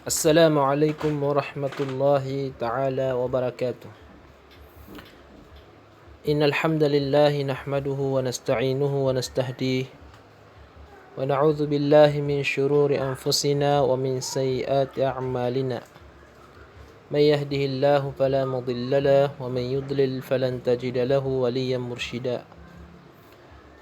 السلام عليكم ورحمة الله تعالى وبركاته. إن الحمد لله نحمده ونستعينه ونستهديه ونعوذ بالله من شرور أنفسنا ومن سيئات أعمالنا. من يهده الله فلا مضل له ومن يضلل فلن تجد له وليا مرشدا.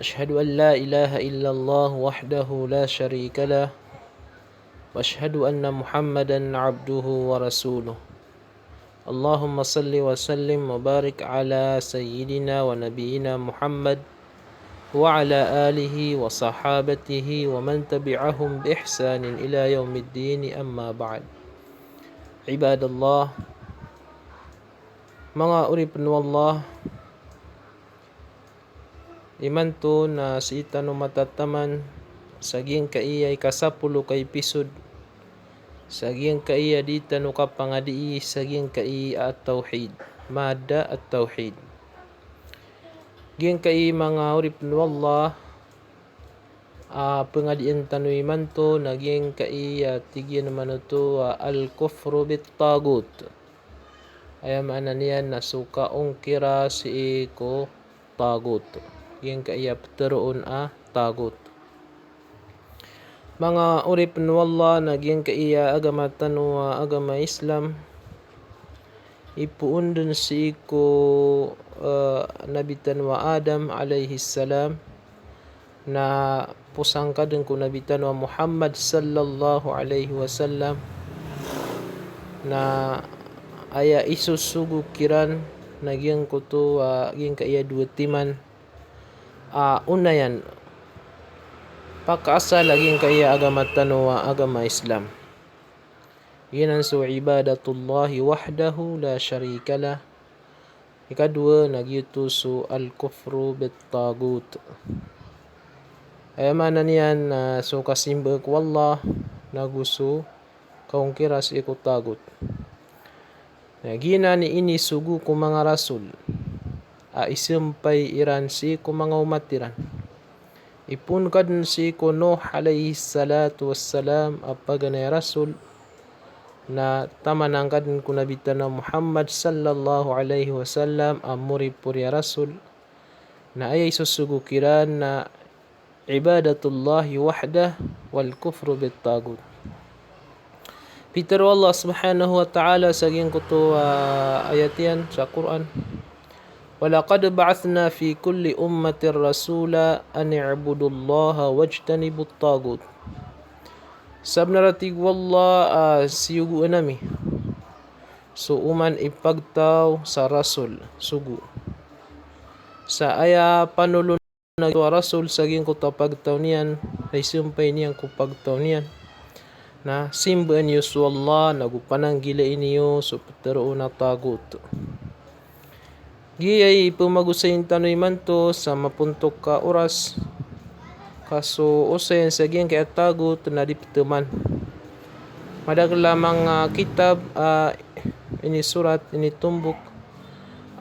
أشهد أن لا إله إلا الله وحده لا شريك له وأشهد أن محمدا عبده ورسوله. اللهم صل وسلم وبارك على سيدنا ونبينا محمد وعلى آله وصحابته ومن تبعهم بإحسان إلى يوم الدين. أما بعد. عباد الله, mga uripin wallah, imanto na si itano matataman saging kaiyay kasapulo kay episode saging kaiya dita no kapangadi saging kaiya at tauhid mada at tauhid gin kai mga urip wallah pengadian tanui manto naging kaiya tigyan naman ito al kufru bit tagut ayam ananian nasuka ongkira si ko tagut gin kaiya pteroon tagut. Mga urip wallah naging kaiya agama tanwa agama Islam ipuun dun si ko Nabi tanwa Adam alaihi salam na pusangka dun ko Nabi tanwa Muhammad sallallahu alaihi wasallam na aya isusugu kiran naging kuto ging kaiya dua timan unayan pagkaasa laging kaya agama tanwa agama Islam. Yinan so ibadatullahi wahdahu la syarika lah. Ikadua nagyuto so al-kufru bit tagut. Ay mana niyan so kasimbag wallah naguso kaung kira si ko tagut. Gina ni ini sugu ko mga rasul. Isimpay iran si ko mga umatiran. Ipun kadun si ko Nuh alaihi salatu wassalam apaganay rasul na tamanang kadun ko Nabi na Muhammad sallallahu alaihi wasallam amuri puri rasul na ay susugukiran na ibadatullahi wahdah wal kufru bit tagut. Peter Allah subhanahu wa ta'ala saging kuto ayat yan sa Quran. وَلَقَدْ بَعَثْنَا فِي كُلِّ أُمَّةٍ رَسُولًا أَنِ اعْبُدُوا اللَّهَ وَاجْتَنِبُوا الطَّاغُوتَ. Sabnaratig wallah siyugu nami. So uman ipagtaw sa rasul sugu. Sa aya panulun na rasul saging ko tapagtaw niyan ay sumpay niyan ko pagtaw niyan. Na simban yusu Allah nagupanang gila iniyo so patero na tagut. Giyay pumagusayin tanoy man to sa mapuntok ka oras kaso usayin sa giyang kaya tagot na dipteman madag lamang kitab ini surat ini tumbok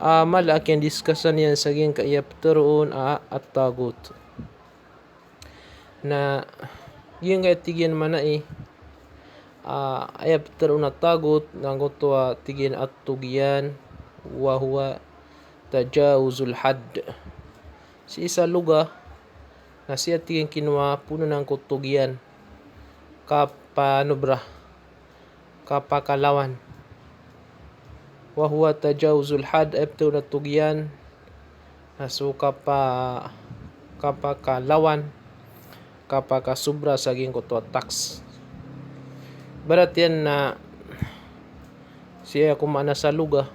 malaki ang diskasan yan sa giyang kaya pteroon at tagot na giyang kaya tigyan man na ayap pteroon at tagot nangoto tigyan at tugyan wahuwa tajawuzul had. Si isa luga na siya tiging kinuha puno ng kutugyan kapanubra kapakalawan wa huwa tajawuzul had ebto na tugyan na so kapakalawan kapakasubra saging kuto tax barat yan na siya kumana sa luga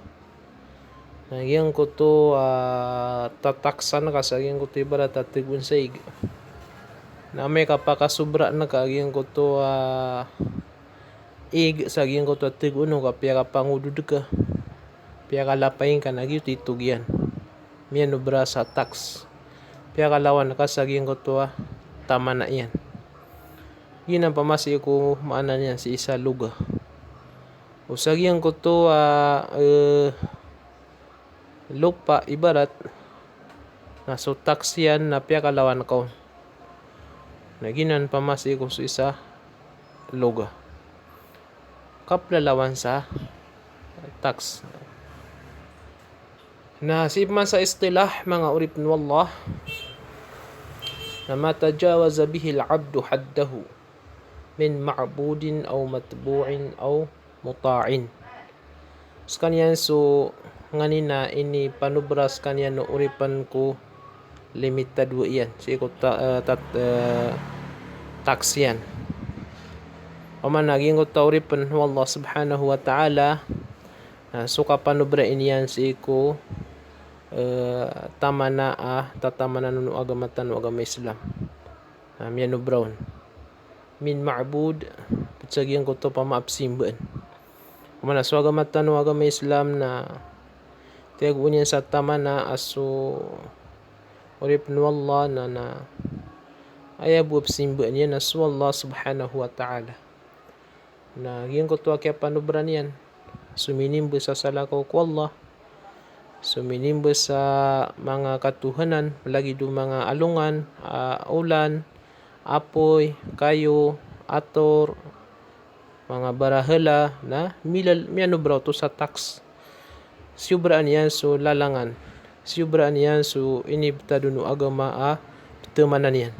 nagyang ko to tataksan ka sa gyang ko to ibara tatigun saig na may kapakasubra na ka gyang ko to ig sa gyang ko to tiguno ka piya kapangudud ka piya kalapain ka nagyo titugyan miyan ubra sa tax piya kalawan ka sa gyang ko to tama na yan yun ang pamasi ko maanan yan si isa luga o sa gyang ko to lupa ibarat na so taksiyan na piya kalawan ko naginan pamasi ko sa isa luga kaplalawan sa tax. Nasib man sa istilah mga urip ni Allah na matajawaza bihi al-abdu haddahu min ma'budin aw matbu'in aw muta'in. Kanyan so nganina ini panubras kanyan no uripan ko limitad wo iyan. Siko tax yan. Oman naging ko uripan wa Allah subhanahu wa ta'ala suka panubra iniyan siko tamana tatamana no agamatan o agama Islam. Miano brown. Min ma'bud pagsagiyan ko to pamaapsimbaan. Mana so agamatan o agama Islam na tiagunyan sa tamana aso urip no Allah na ayabu apsimbaan yan aso Allah subhanahu wa ta'ala. Na giyan ko to kaya panubran yan. Suminimbo sa salakaw ko Allah. Suminimbo sa mga katuhanan, lagi do mga alungan, ulan, apoy, kayo, ator, mga barahala na miano bro to sa tax. Siubraan yan so lalangan. Siubraan yan so inibtado no agama temanan yan.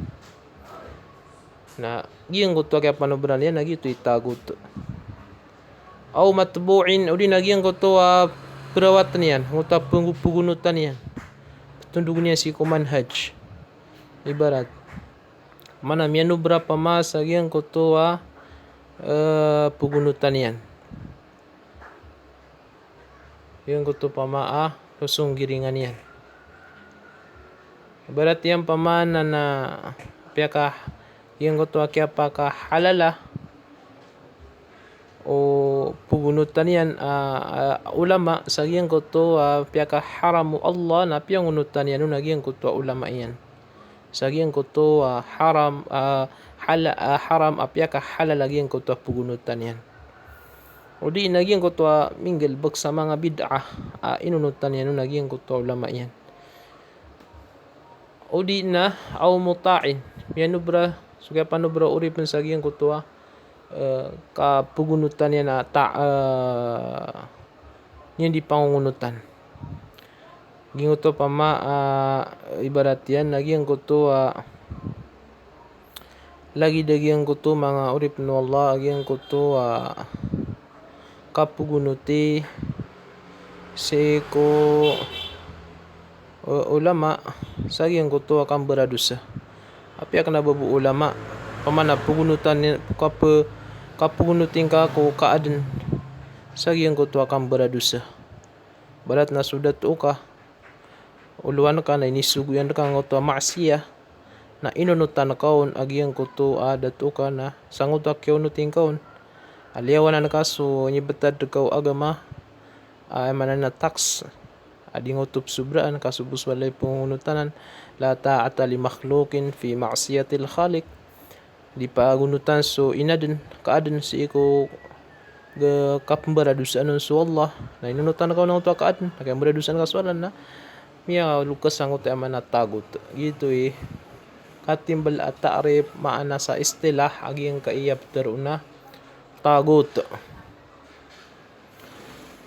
Na giyang ko to kaya panubran yan nagito itagot. Aw matbu'in udi nagyang ko to perawatan yan, nguta pugunutan yan. Tundug niya si kumanhaj. Ibarat mana miano berapa masa yang ko to pugunutan yan. Yang ko to pamaa lusong giringan yan. Ibarat yan pamana na piyaka yang ko to apakah halala o pugunutan yan ulama sa giyang ko to piyaka haramu Allah na piyangunutan yan no nagyang ko to ulama yan sa giyang ko to haram haram piyaka halal nagyang ko to pugunutan yan o di nagyang ko to mingle bak sa mga bid'ah inunutan yan no nagyang ko to ulama yan o di na aw muta'in mianubra sugya panubra uripin sa giyang ko to kapugunutan yan na yan di pangungunutan. Gingo to ibarat yan nagyang ko to lagi dagyang ko to mga urip no Allah agyang ko to kapugunuti seko ulama sagyang ko to kamberadusa. Api akan nababu ulama pamana pugunutan kapugunutin ka ko kaadan sagyang ko to akang beradusa barat na sudat o ka uluan ka na inisuguyan ka ngo to maksiya na inunutan kaon agyang ko to dato ka na sangot akyaw nuting kaon aliyawan na kaso nyibetad kaw agama manan na tax ading utop subraan kasubus walay pungunutanan la ta'ata li makhluqin fi ma'siyatil khaliq di pagunutan so inaden kaaden si iko kapemberadusan so Allah na inunutan ka ng to kaaden nakamberadusan ka so na miya lukas sangot mana tagot gitu katimbal at ta'rif maana sa istilah agyang kaiyap teruna tagot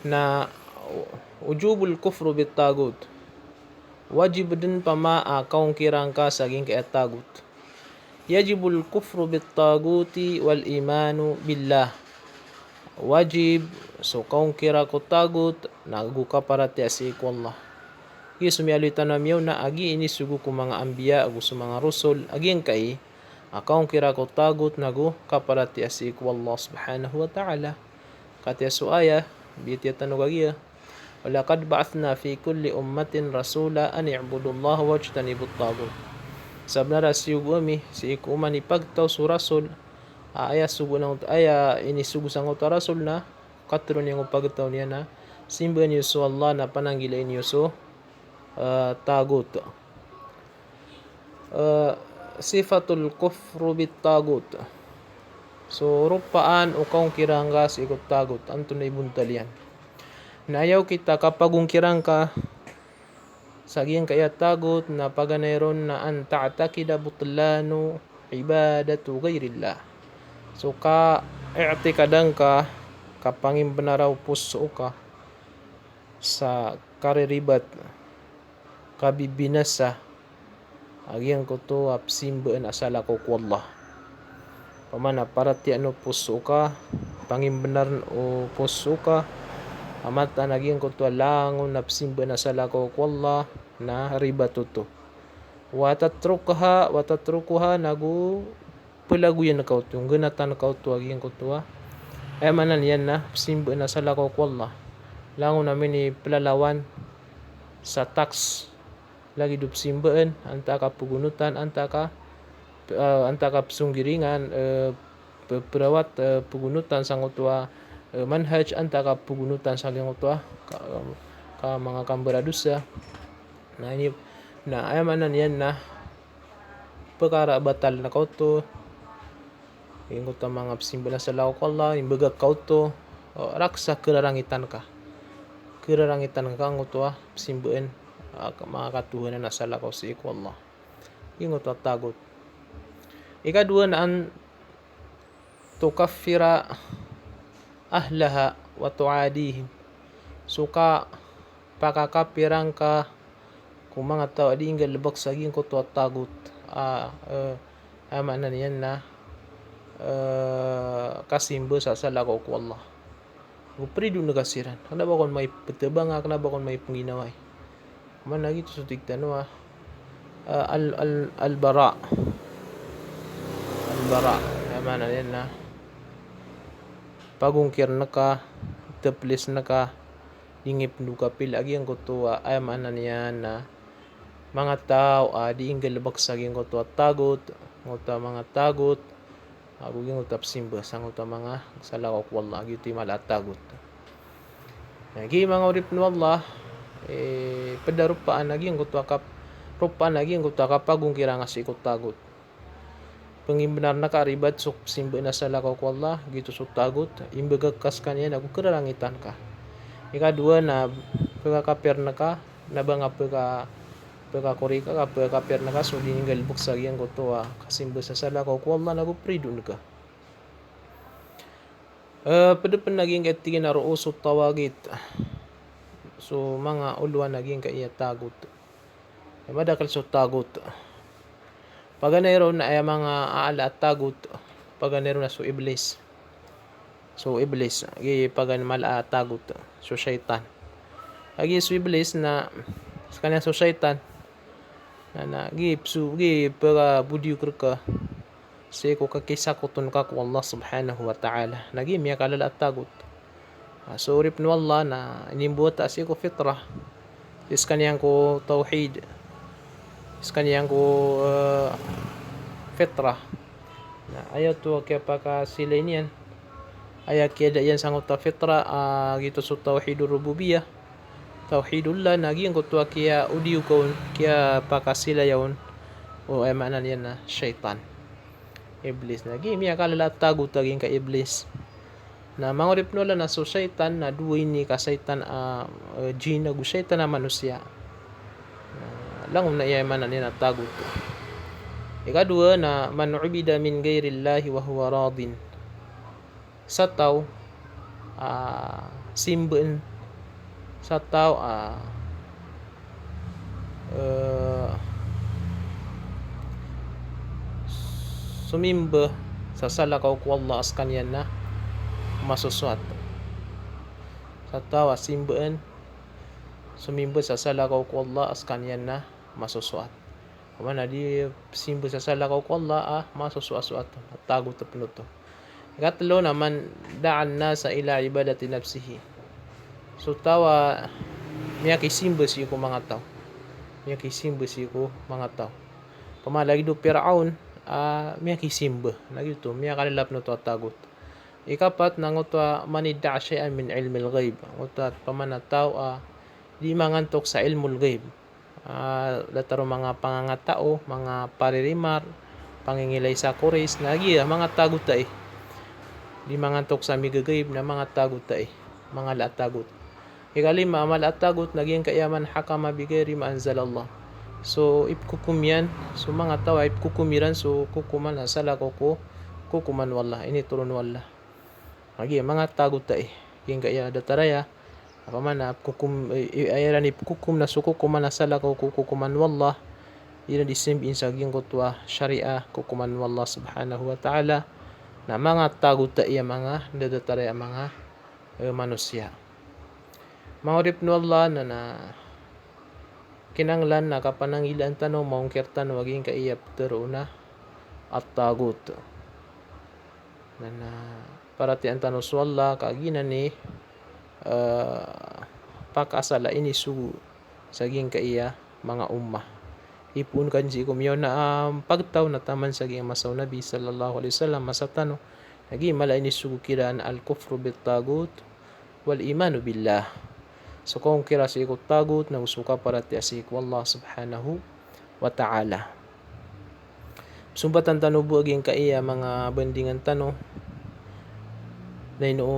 na ujubul kufru bit tagut wajib din pama kaung kirang ka saging kaya tagut yajibul kufru bit taguti wal imanu billah wajib so kaung kira ko tagut nagu ka para tiasi ko Allah sumiyaloy tanamiyaw na agi ini sugu ko mga ambiya agu sa mga rusul aging kai kaung kira ko tagut nagu ka para tiasi ko Allah subhanahu wa ta'ala katya suaya bitiya tanog agiya walaqad ba'athna fi kulli ummatin rasula an i'budu Allah wajtanibut tagut sabna rasiyugo mi si ikuman ipagtaw su rasul aya sugo nang ini sugo sang rasul na katron yang pagtaw niya na simban yuso Allah na pananggilain yuso tagut sifatul kufru bit tagut so rupaan o kaung kirangga si ikot tagut anto na ibuntalian na ayaw kita kapag kirang ka saging kaya tagot na paganayron na an ta'takida butlanu ibadatu ghairillah so ka i'tikadang ka kapangin benaraw puso ka sa kariribat kabibinasa agian ko to simbaen asala ko wallah pamana parati ano puso ka pangin benar o puso ka amata agian ko to langon simbaen asala ko wallah na ribat to watatrukuha nagu pelaguyan na kau to ganatan kau to agian ko to ay manan yan na simbaen asala ko wallah langon namin ni pelalawan sa tax lagi dup simbaen anta ka pugunutan anta ka sunggiringan perawat pugunutan sang utua manhaj anta ka pugunutan sang utua ka mga kambaradusa na ini na ayamanan yan na perkara batal na kau to ingo ta mga simbaen sa law Allah imbaga kau to raksa kerarangitan ka ang utua simbaen mga katuhanan na sa lakaw si iku Allah ingo ta tagot ikadua na an tukaffira ahlaha wa tuadihim suka pakakapirang ka kung mga tao adi inga lebak saging ko to tagot amanan yan na kasimbo sa lakaw ko Allah Gupri dun nagasiran. Kenapa kon may petebang? Kenapa kon may panginaway? Mana gitu sutiktan wa al-bara. Al-bara. Mana yan na pagungkir na ka, teplis na ka, ingip duka pil agi ang kutua ay mana yan na mga tao di inggal baksagin ko to tagot, ngota mga tagot aguging utap simba sang uta mga salawak wallah gitu malatagot nagi mga urip ni wallah pedarupaan lagi ang kutua kap rupaan lagi ang kutua kapagong kiranga si ikot tagot pengimbenar na karibat sok simba na salawak wallah gitu sok tagot imbagakas kanya nagu keralangitan ka ikadua na pagkakapir na ka nabang pagkakorika ka pagkakapir na ka so dininggal buksag yang kutua kasimba sa salakaw ko Allah nagu pridun ka padapan naging katigin na ruuso tawagit so mga uluan naging kaya tagot madakal so tagot paganero na ay mga aala at tagot paganero na so iblis pagan mala tagot so syaitan agi so iblis na sa kanya so syaitan na para budiyo ka say ko kakisakotun ka ko Allah subhanahu wa ta'ala nagi miya kalala at tagot so urip no Allah na inimbuta si ko fitrah is kaniyang ko tauhid is kaniyang ko fitrah na ayaw to kaya paka sila niyan ayaw kaya yan sangot ta fitrah gitu so tauhidur rububiyah tauhidullah naging ko tuwa kaya udiyo ko kaya pakasila yawn o ay maanan yan na syaitan iblis nagi miya kalala tagot aging ka iblis na mangurip nola na so syaitan na duway ni ka syaitan jin nagu syaitan na manusia lang na iya maanan yan na tagot ikadua na man ubida min gairillahi wa huwa radin sa tao simbaen sa tao sumimba sa salakaw ko Allah as kanyan na masuswat sa tao simbaan sumimba sa salakaw ko Allah as kanyan na masuswat kumana di simba sa salakaw ko Allah masuswat at tagot na pinuto ikatlo naman daan na sa ila ibadati nafsihi so tawa miya kisimba siya ko mga tao pamalagi do Firaun miya kisimba nagito miya kalilap no to tagot ikapat nangot manidda syai'an min ilmi al-ghaib utat pamanataw di mangantok sa ilmul ghaib lataro mga pangangatao mga paririmar pangingilay sa kuris nagi mga tagot di mangantok sa migagaib na mga tagot mga latagot ikalima amal at tagot naging kayaman hakama bigayri maanzalallah so ipkukum yan so mga tawa ipkukumiran so kukuman asala ko kukuman wallah ini turun wallah Agi mga tagot ta king kaya dataraya apa mana kukum ayara ni kukum na sukukuman nasala ko kukuman wallah ina disim insaging kutwa syariah kukuman wallah subhanahu wa ta'ala na mga tagot ta iya mga dataraya mga manusia. Maurip no Allah na kinanglan na kapanangilan tanong maungkirtan waging kaiyap teruna at tagut na paratian tanong swalla kagina ni pakasala ini su saging kaiya mga ummah ipun kan si kumyo na pagtaw na taman saging masaw Nabi sallallahu alaihi wasallam masatano nagi mala ini su kiraan al kufru bit tagut wal imanu billah. So kung kira sa ikot tagot na usuka para tiasik wallah subhanahu wa ta'ala. Sumbatan tano buaging kaiya mga bandingan tano na ino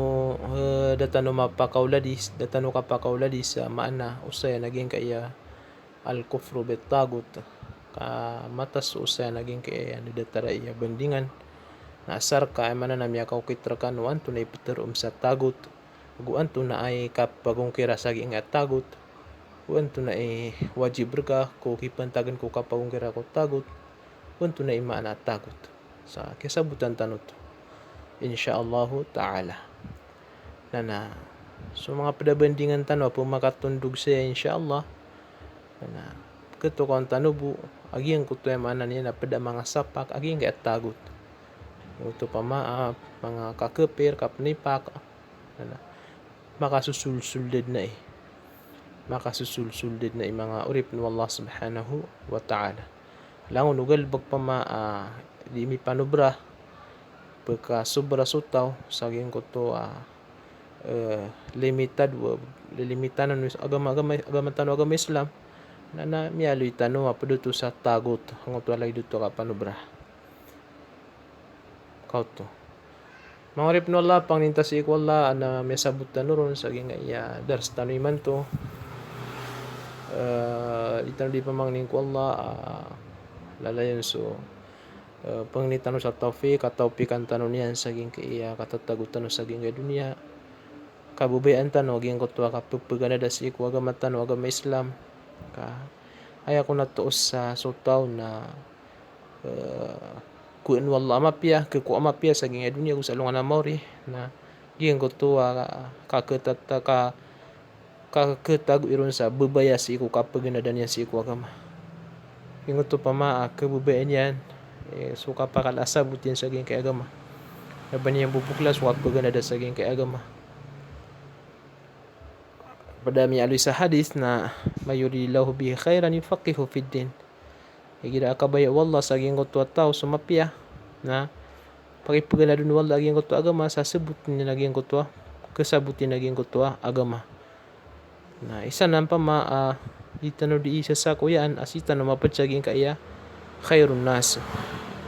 datano mapakauladis datano kapakauladis sa maana usaya naging kaiya al kufru bit tagut ka matas usaya naging kaiya ni datara iya bandingan na asar ka ay mana namya kaukitrakan wan tunay piterum sa tagut guan tu na ay kapagong kira saging at tagut guan tu na ay wajib ka ko kipantagan ko kapagong kira ko tagut guan tu na ay maana tagut sa kisabutan tanot insyaallah ta'ala na so mga padabandingan tano po makatundog siya insyaallah na keto kon tanubu aging kuto ay maana niya na pada mga sapak aging kay tagut ito pamaap mga kakepir kapnipak na makasusulsuldid na makasusulsuldid na mga urip ni Allah subhanahu wa ta'ala langon ugal bagpama di mi panubra pagka sobra sutaw saging ko to limitanan agama tano Islam na mialoy tano mapaduto sa tagot ang utwalay dito ka panubra kauto Mangarip no Allah pang nintas iko Allah na may sabot tanuron sa ginga iya dars tanoy man to itano di pamangning ko Allah lalayon so pang nitano sa tawfiq at tawfiqan tanon niyan sa ginga iya katatagutan sa ginga dunia kabubayan tano ginga kutwa kapagpagana das iko agama tano agama Islam ka aya ko natuos sa sutaw na kuin wallah mapia ke ko mapia sa ginga dunia ko sa lungan na mauri na giyang ko to kaketag iron sa bebaya si ko kapag ginadan yan si ko agama giyang to pama kebubayan yan so kapakal asabutin sa ginga kay agama naban yang bubuklas wa paganda sa ginga kay agama pada mi alu sa hadis na mayurillahu bi khairan yufaqihu fid din Gira akabaya wallah sa aging kutwa tao sumapya na pakipagana dun wallah aging kutwa agama sasebut ni naging kutwa kesabutin naging kutwa agama na isa nan pa itano di isa sa kuyan asita no mapatsaging kaya khairun nas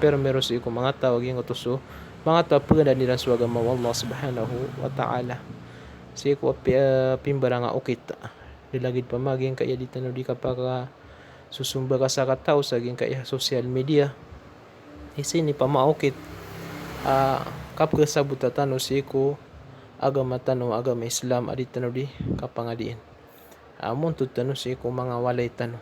pero meron si ko mga tao aging kutuso mga tao pagana nila sa agama wallah subhanahu wa ta'ala si ko pimbara nga ukit dilagid pa maging kaya ditano di kapaka susumba ka sa katao sa ging kaya social media isi ni pamaukit kapag sabuta tano si ko agama tano agama Islam adit tano di kapangadiin amon tud tano si ko mga walay tano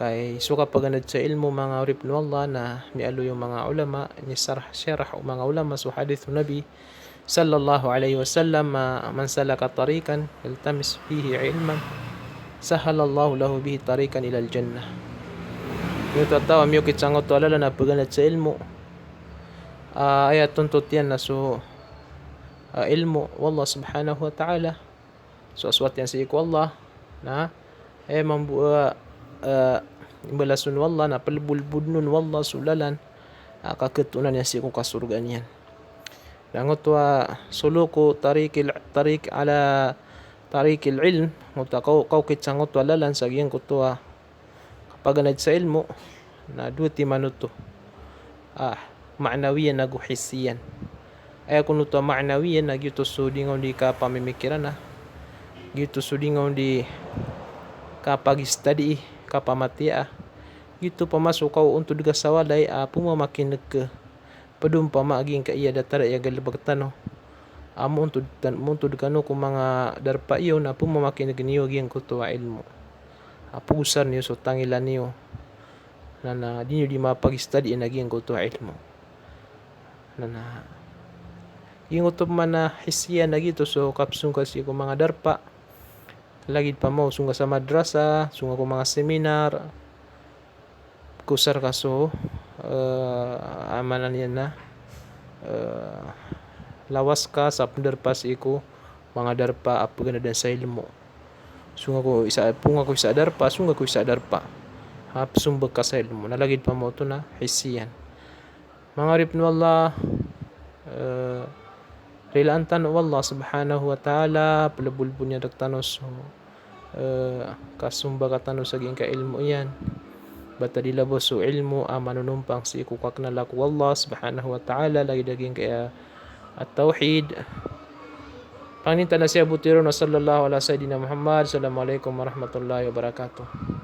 kay so kapag anad sa ilmu mga urip no Allah na mialo yung mga ulama ni syarah o mga ulama so hadithu Nabi sallallahu alaihi wasallam man salaka tariqan iltamis fihi ilman sahalallahu lahu bihi tariqan ila al-jannah. Yung tatawa miyo kitsangot to alala na paganat sa ilmu. Ayat tuntut yan na so ilmu wallah subhanahu wa ta'ala. So aswat yan sa iku Allah na mambuwa imbalasun wallah na palbulbudnun wallah sulalan kaketunan yan sa iku kasurgan yan. Langot wa suluku tariq ala tarikil ilm mutakaw kit sangot walalan sa giyang kutwa kapag anad sa ilmo na duti manuto ma'nawiyan naguhisiyan ay kuno to ma'nawiyan nagyuto sudingon di ka pamimikiran gyuto sudingon di kapag study kapamatia gyuto pamasukaw untud ka sa walay pumamakinig ka padum pa maaging kaiya datara ya galibag tano Amuntod kanu kung mga darpa iyo na pumamakin niyo giyang kutuwa ilmu. Apusar niyo so tangilan niyo na di niyo di mapag-study na giyang kutuwa ilmu. Na ingutom man na hisiyan na gito so kapsung kasi ko mga darpa lagid pa mo sunga sa madrasa sunga ko mga seminar kusar kaso amanan yan na lawas ka sa darpa si ko mga darpa apagana dan sa ilmu sunga ko isa darpa sunga ko isa darpa hapsumbag ka sa ilmu nalagid pa mo to na hisiyan mga rip na Allah Rilaan tano Allah subhanahu wa ta'ala palabulbul niya dagtanos kasumba ka tanos saging ka ilmu yan bata dilabos so ilmu manunumpang si ikukak na laku Allah subhanahu wa ta'ala lagi daging kaya at tauhid pangninta na siya butiro na sallallahu ala sayyidina Muhammad. Assalamualaikum warahmatullahi wabarakatuh.